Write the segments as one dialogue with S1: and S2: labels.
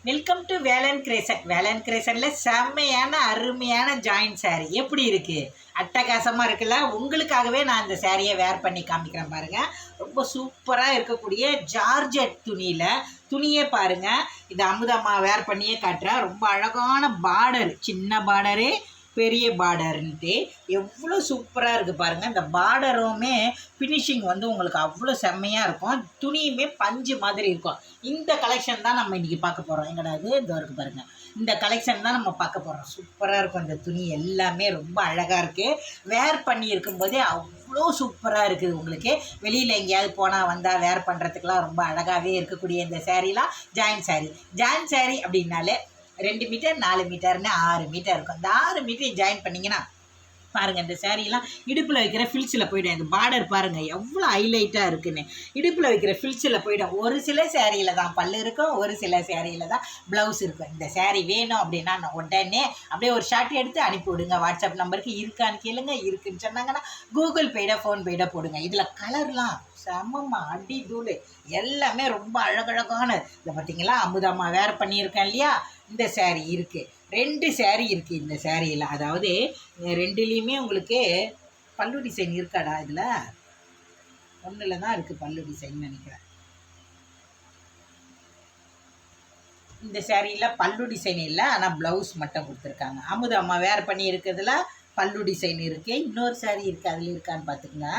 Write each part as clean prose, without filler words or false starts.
S1: Welcome to Velan Grayson. Velan கிரேசனில் செம்மையான அருமையான ஜாயிண்ட் சாரீ எப்படி இருக்குது, அட்டகாசமாக இருக்குல்ல. உங்களுக்காகவே நான் இந்த சாரியை வேர் பண்ணி காமிக்கிறேன் பாருங்கள். ரொம்ப சூப்பராக இருக்கக்கூடிய ஜார்ஜெட் துணியே பாருங்கள். இது அமுதம்மா வேர் பண்ணியே காட்டுறேன். ரொம்ப அழகான பார்டர், சின்ன பார்டரு பெரிய பார்டர்ன்ட்டு எவ்வளோ சூப்பராக இருக்குது பாருங்கள். இந்த பார்டருமே ஃபினிஷிங் வந்து உங்களுக்கு அவ்வளோ செம்மையாக இருக்கும். துணியுமே பஞ்சு மாதிரி இருக்கும். இந்த கலெக்ஷன் தான் நம்ம இன்றைக்கி பார்க்க போகிறோம். எங்கடா இது இதோ இருக்குது பாருங்கள். இந்த கலெக்ஷன் தான் நம்ம பார்க்க போகிறோம். சூப்பராக இருக்கும். இந்த துணி எல்லாமே ரொம்ப அழகாக இருக்குது. வேர் பண்ணி இருக்கும்போதே அவ்வளோ சூப்பராக இருக்குது. உங்களுக்கு வெளியில் எங்கேயாவது போனால் வந்தால் வேர் பண்ணுறதுக்கெலாம் ரொம்ப அழகாகவே இருக்கக்கூடிய இந்த சாரீலாம் ஜாயின் சாரீ அப்படின்னாலே 2 மீட்டர் 4 மீட்டர்னு 6 மீட்டர் இருக்கும். அந்த 6 மீட்டர் ஜாயின் பண்ணிங்கன்னா பாருங்கள், இந்த சேரீலாம் இடுப்பில் வைக்கிற ஃபில்ஸில் போய்டும். இந்த பார்டர் பாருங்கள் எவ்வளோ ஹைலைட்டாக இருக்குன்னு. இடுப்பில் வைக்கிற ஃபில்ஸில் போய்டும். ஒரு சில சேரீயில் தான் பல்லு இருக்கும், ஒரு சில சேரீயில் தான் ப்ளவுஸ் இருக்கும். இந்த சேரீ வேணும் அப்படின்னா நான் உடனே அப்படியே ஒரு ஷார்ட் எடுத்து அனுப்பி விடுங்க. வாட்ஸ்அப் நம்பருக்கு இருக்கான்னு கேளுங்க. இருக்குன்னு சொன்னாங்கன்னா கூகுள் பேட ஃபோன்பேட போடுங்க. இதில் கலர்லாம் செம்மம்மா அடி தூள் எல்லாமே ரொம்ப அழகழகான. இதை பார்த்தீங்களா, அமுதம்மா வேர் பண்ணியிருக்கேன் இல்லையா. இந்த சேரீ இருக்குது, 2 சேரீ இருக்குது இந்த சேரீயில். அதாவது 2லேயுமே உங்களுக்கு பல்லு டிசைன் இருக்காடா. இதில் ஒன்றில் தான் இருக்குது பல்லு டிசைன் நினைக்கிறேன். இந்த சேரீயில் பல்லு டிசைன் இல்லை, ஆனால் ப்ளவுஸ் மட்டும் கொடுத்துருக்காங்க. அமுதம்மா வேர் பண்ணி இருக்கிறதுல பல்லு டிசைன் இருக்குது. இன்னொரு சேரீ இருக்குது, அதில் இருக்கான்னு பார்த்துக்குங்க.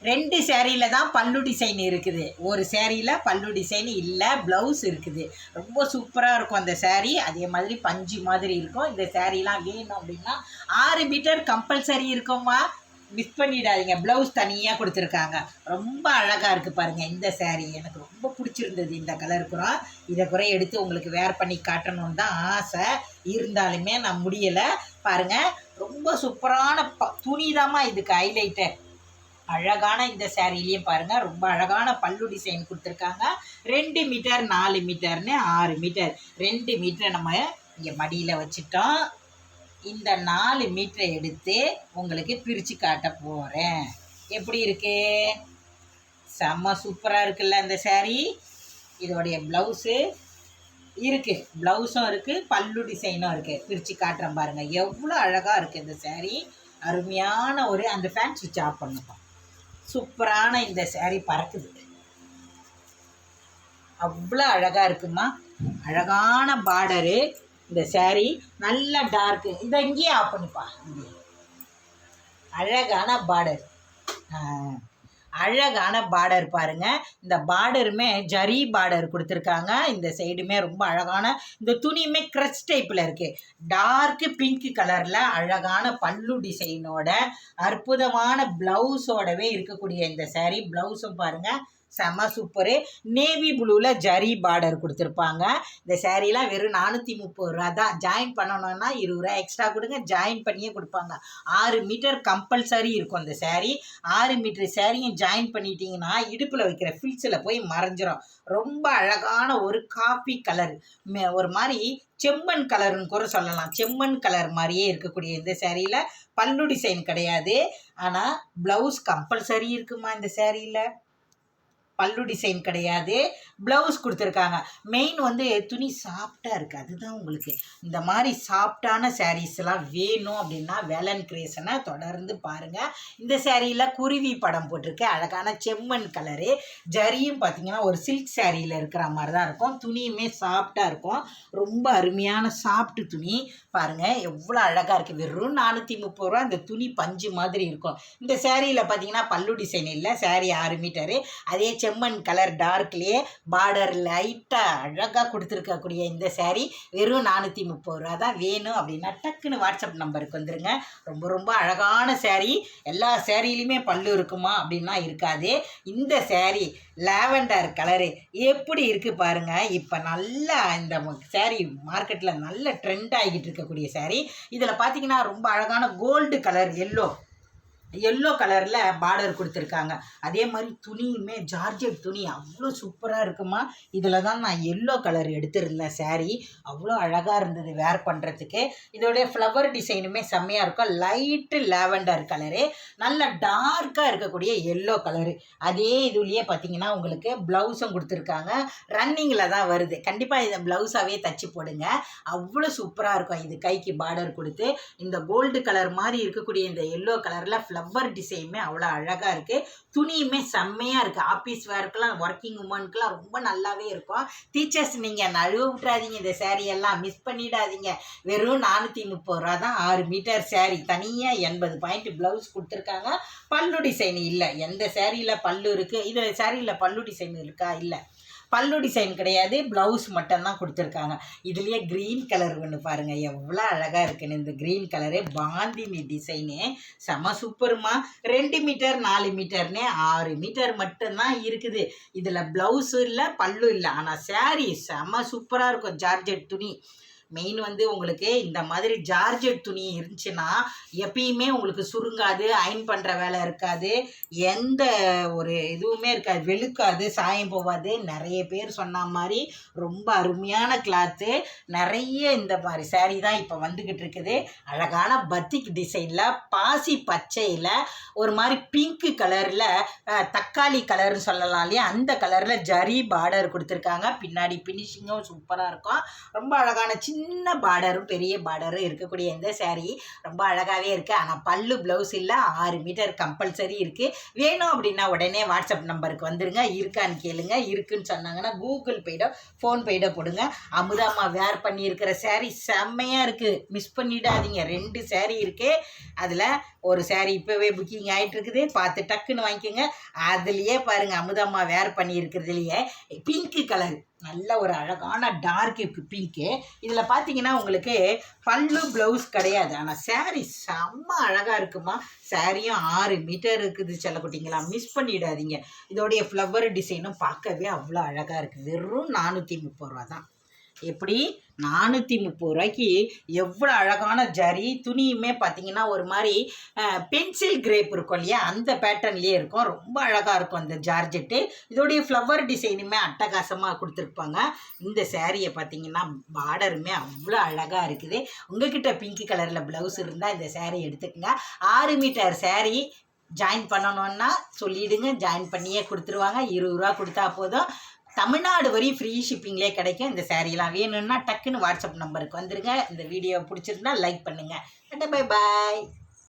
S1: 2 சேரீயில் தான் பல்லு டிசைன் இருக்குது. ஒரு சேரீயில் பல்லு டிசைன் இல்லை, ப்ளவுஸ் இருக்குது. ரொம்ப சூப்பராக இருக்கும் அந்த சேரீ. அதே மாதிரி பஞ்சு மாதிரி இருக்கும். இந்த சேரீலாம் வேணும் அப்படின்னா 6 மீட்டர் கம்பல்சரி இருக்கும்மா, மிஸ் பண்ணிடாதீங்க. ப்ளவுஸ் தனியாக கொடுத்துருக்காங்க. ரொம்ப அழகாக இருக்குது பாருங்கள். இந்த சேரீ எனக்கு ரொம்ப பிடிச்சிருந்தது. இந்த கலர் கூட இதை கூட எடுத்து உங்களுக்கு வேர் பண்ணி காட்டணுன்னு தான் ஆசை. இருந்தாலுமே நான் முடியலை பாருங்கள். ரொம்ப சூப்பரான துணிதாம்மா இதுக்கு ஹைலைட்டு. அழகான இந்த சேரீலையும் பாருங்கள் ரொம்ப அழகான பல்லு டிசைன் கொடுத்துருக்காங்க. 2 மீட்டர் 4 மீட்டர்னு 6 மீட்டர். 2 மீட்டரை நம்ம இங்கே மடியில் வச்சுட்டோம். இந்த 4 மீட்டரை எடுத்து உங்களுக்கு பிரித்து காட்ட போகிறேன். எப்படி இருக்கு, செம்ம சூப்பராக இருக்குல்ல இந்த சேரீ. இதோடைய ப்ளவுஸு இருக்குது, ப்ளவுஸும் இருக்குது, பல்லு டிசைனும் இருக்குது. பிரித்து காட்டுறேன் பாருங்கள். எவ்வளோ அழகாக இருக்குது இந்த சேரீ. அருமையான ஒரு அந்த ஃபேன் சுவிட்ச் ஆஃப் பண்ணுப்பா. சூப்பரான இந்த சேரீ பறக்குது. அவ்வளோ அழகாக இருக்குமா. அழகான பார்டரு. இந்த சேரீ நல்ல டார்க்கு. இதை இங்கேயே ஆஃப் பண்ணிப்பா. அழகான பார்டர், அழகான பார்டர் பாருங்கள். இந்த பார்டருமே ஜரி பார்டர் கொடுத்துருக்காங்க. இந்த சைடுமே ரொம்ப அழகான. இந்த துணியுமே க்ரஷ் டைப்பில் இருக்குது. டார்க்கு பிங்க் கலரில் அழகான பல்லு டிசைனோட அற்புதமான ப்ளவுஸோடவே இருக்கக்கூடிய இந்த சேரீ. ப்ளவுஸும் பாருங்கள் செம்ம சூப்பரு. நேவி ப்ளூவில் ஜரி பார்டர் கொடுத்துருப்பாங்க. இந்த சேரீலாம் வெறும் 430 ரூபா தான். ஜாயின் பண்ணணுன்னா 20 ரூபா எக்ஸ்ட்ரா கொடுங்க, ஜாயின் பண்ணியே கொடுப்பாங்க. 6 மீட்டர் கம்பல்சரி இருக்கும் இந்த சேரீ. 6 மீட்டர் சேரீயும் ஜாயின் பண்ணிட்டீங்கன்னா இடுப்பில் வைக்கிற ஃபில்ஸில் போய் மறைஞ்சிரும். ரொம்ப அழகான ஒரு காஃபி கலர், ஒரு மாதிரி செம்மண் கலர்னு கூட சொல்லலாம். செம்மண் கலர் மாதிரியே இருக்கக்கூடிய இந்த சேரீயில் பல்லு டிசைன் கிடையாது, ஆனால் ப்ளவுஸ் கம்பல்சரி இருக்குமா. இந்த சேரீயில் பல்லு டிசைன் கிடையாது, ப்ளவுஸ் கொடுத்துருக்காங்க. மெயின் வந்து துணி சாஃப்டாக இருக்குது. அதுதான் உங்களுக்கு இந்த மாதிரி சாஃப்டான சாரீஸ்லாம் வேணும் அப்படின்னா வேலன் கிரேசனை தொடர்ந்து பாருங்கள். இந்த சேரீயில் குருவி படம் போட்டிருக்கு. அழகான செம்மண் கலரு. ஜரியும் பார்த்திங்கன்னா ஒரு சில்க் சேரீயில் இருக்கிற மாதிரி தான் இருக்கும். துணியுமே சாஃப்டாக இருக்கும். ரொம்ப அருமையான சாஃப்ட் துணி பாருங்கள். எவ்வளோ அழகாக இருக்குது. வெறும் 430 ரூபா. இந்த துணி பஞ்சு மாதிரி இருக்கும். இந்த சேரீயில் பார்த்திங்கன்னா பல்லு டிசைன் இல்லை. சேரீ 6 மீட்டரு. அதே செம்மண் கலர் டார்க்லேயே பார்டர் லைட்டாக அழகாக கொடுத்துருக்கக்கூடிய இந்த சேரீ வெறும் 430 ரூபா தான். வேணும் அப்படின்னா டக்குன்னு வாட்ஸ்அப் நம்பருக்கு வந்துடுங்க. ரொம்ப ரொம்ப அழகான சேரீ. எல்லா சேரீலையுமே பல்லு இருக்குமா அப்படின்னா இருக்காது. இந்த சேரீ லாவெண்டர் கலரு எப்படி இருக்குது பாருங்கள். இப்போ நல்லா இந்த சேரீ மார்க்கெட்டில் நல்ல ட்ரெண்ட் ஆகிட்டு இருக்கக்கூடிய சேரீ. இதில் பார்த்தீங்கன்னா ரொம்ப அழகான கோல்டு கலர் எல்லோ எல்லோ கலரில் பார்டர் கொடுத்துருக்காங்க. அதே மாதிரி துணியுமே ஜார்ஜெட் துணி அவ்வளோ சூப்பராக இருக்குமா. இதில் தான் நான் எல்லோ கலர் எடுத்திருந்தேன் சாரீ. அவ்வளோ அழகாக இருந்தது வேர் பண்ணுறதுக்கு. இதோடைய ஃப்ளவர் டிசைனுமே செம்மையாக இருக்கும். லைட்டு லாவெண்டர் கலரு, நல்ல டார்க்காக இருக்கக்கூடிய எல்லோ கலரு. அதே இதுலேயே பார்த்தீங்கன்னா உங்களுக்கு ப்ளவுஸும் கொடுத்துருக்காங்க. ரன்னிங்கில் தான் வருது. கண்டிப்பாக இதை ப்ளவுஸாகவே தச்சு போடுங்க, அவ்வளோ சூப்பராக இருக்கும். இது கைக்கு பார்டர் கொடுத்து இந்த கோல்டு கலர் மாதிரி இருக்கக்கூடிய இந்த எல்லோ கலரில் ஃப்ளவர் டிசைனுமே அவ்வளோ அழகாக இருக்குது. துணியுமே செம்மையாக இருக்குது. ஆஃபீஸ் வேர்க்கெலாம், ஒர்க்கிங் உமனுக்குலாம் ரொம்ப நல்லாவே இருக்கும். டீச்சர்ஸ் நீங்கள் நழுவ விட்றாதீங்க, இந்த சேரீயெல்லாம் மிஸ் பண்ணிடாதீங்க. வெறும் 430 ரூபா தான் 6 மீட்டர் சேரீ. தனியாக 80 பாயிண்ட் ப்ளவுஸ் கொடுத்துருக்காங்க. பல்லு டிசைன் இல்லை. எந்த சேரீயில் பல்லு இருக்குது? இதில் சேரீயில் பல்லு டிசைன் இருக்கா? இல்லை, பல்லு டிசைன் கிடையாது, ப்ளவுஸ் மட்டும்தான் கொடுத்துருக்காங்க. இதுலேயே க்ரீன் கலர் ஒன்று பாருங்கள் எவ்வளோ அழகாக இருக்குன்னு. இந்த க்ரீன் கலரு பாந்தினி டிசைனு செம சூப்பருமா. 2 மீட்டர் 4 மீட்டர்னே 6 மீட்டர் மட்டும்தான் இருக்குது. இதில் ப்ளவுஸு இல்லை, பல்லு இல்லை. ஆனால் சாரீ செம சூப்பராக இருக்கும். ஜார்ஜெட் துணி மெயின் வந்து உங்களுக்கு இந்த மாதிரி ஜார்ஜெட் துணி இருந்துச்சுன்னா எப்பயுமே உங்களுக்கு சுருங்காது, அயன் பண்ணுற வேலை இருக்காது, எந்த ஒரு இதுவுமே இருக்காது, வெளுக்காது, சாயம் போகாது. நிறைய பேர் சொன்ன மாதிரி ரொம்ப அருமையான கிளாத்து. நிறைய இந்த மாதிரி சாரீ தான் இப்போ வந்துக்கிட்டு இருக்குது. அழகான பத்திக் டிசைனில் பாசி பச்சையில் ஒரு மாதிரி பிங்க்கு கலரில் தக்காளி கலர்னு சொல்லலாம் இல்லையா, அந்த கலரில் ஜரி பார்டர் கொடுத்துருக்காங்க. பின்னாடி ஃபினிஷிங்கும் சூப்பராக இருக்கும். ரொம்ப அழகான சின்ன பார்டரும் பெரிய பார்டரும் இருக்கக்கூடிய இந்த சாரீ ரொம்ப அழகாகவே இருக்குது. ஆனால் பல்லு ப்ளவுஸ் இல்லை, 6 மீட்டர் கம்பல்சரி இருக்குது. வேணும் அப்படின்னா உடனே வாட்ஸ்அப் நம்பருக்கு வந்துடுங்க. இருக்கான்னு கேளுங்க. இருக்குன்னு சொன்னாங்கன்னா கூகுள் பேடோ ஃபோன்பேடோ போடுங்க. அமுதாம்மா வேர் பண்ணியிருக்கிற சாரீ செம்மையாக இருக்குது, மிஸ் பண்ணிடாதீங்க. 2 சாரீ இருக்குது. அதில் ஒரு சாரீ இப்போவே புக்கிங் ஆகிட்டு இருக்குது, பார்த்து டக்குன்னு வாங்கிக்கோங்க. அதுலேயே பாருங்கள் அமுதாம்மா வேர் பண்ணியிருக்கிறதுலையே பிங்க்கு கலர், நல்ல ஒரு அழகான டார்க் பிங்க்கு. இதில் பார்த்தீங்கன்னா உங்களுக்கு பல்லு ப்ளவுஸ் கிடையாது, ஆனால் சாரீ செம்ம அழகாக இருக்குமா. சாரியும் 6 மீட்டர் இருக்குது செல்லக்குட்டிங்களா, மிஸ் பண்ணிடாதீங்க. இதோடைய ஃப்ளவர் டிசைனும் பார்க்கவே அவ்வளோ அழகாக இருக்குது. வெறும் 430 ரூபா தான். எப்படி 430 ரூபாய்க்கு எவ்வளோ அழகான ஜரி. துணியுமே பார்த்தீங்கன்னா ஒரு மாதிரி பென்சில் கிரேப் இருக்கும் இல்லையா, அந்த பேட்டர்ன்லேயே இருக்கும். ரொம்ப அழகாக இருக்கும் அந்த ஜார்ஜெட்டு. இதோடைய ஃப்ளவர் டிசைனுமே அட்டகாசமாக கொடுத்துருப்பாங்க. இந்த சேரீயை பார்த்தீங்கன்னா பார்டருமே அவ்வளோ அழகாக இருக்குது. உங்ககிட்ட பிங்க் கலரில் ப்ளவுஸ் இருந்தால் இந்த சேரீ எடுத்துக்கோங்க. 6 மீட்டர் சேரீ. ஜாயின் பண்ணணுன்னா சொல்லிவிடுங்க, ஜாயின் பண்ணியே கொடுத்துருவாங்க. 20 ரூபா கொடுத்தா போதும். தமிழ்நாடு வரையும் ஃப்ரீ ஷிப்பிங்லேயே கிடைக்கும். இந்த சாரீலாம் வேணும்னா டக்குன்னு வாட்ஸ்அப் நம்பருக்கு வந்துடுங்க. இந்த வீடியோ பிடிச்சிருந்தா லைக் பண்ணுங்கள். Bye bye.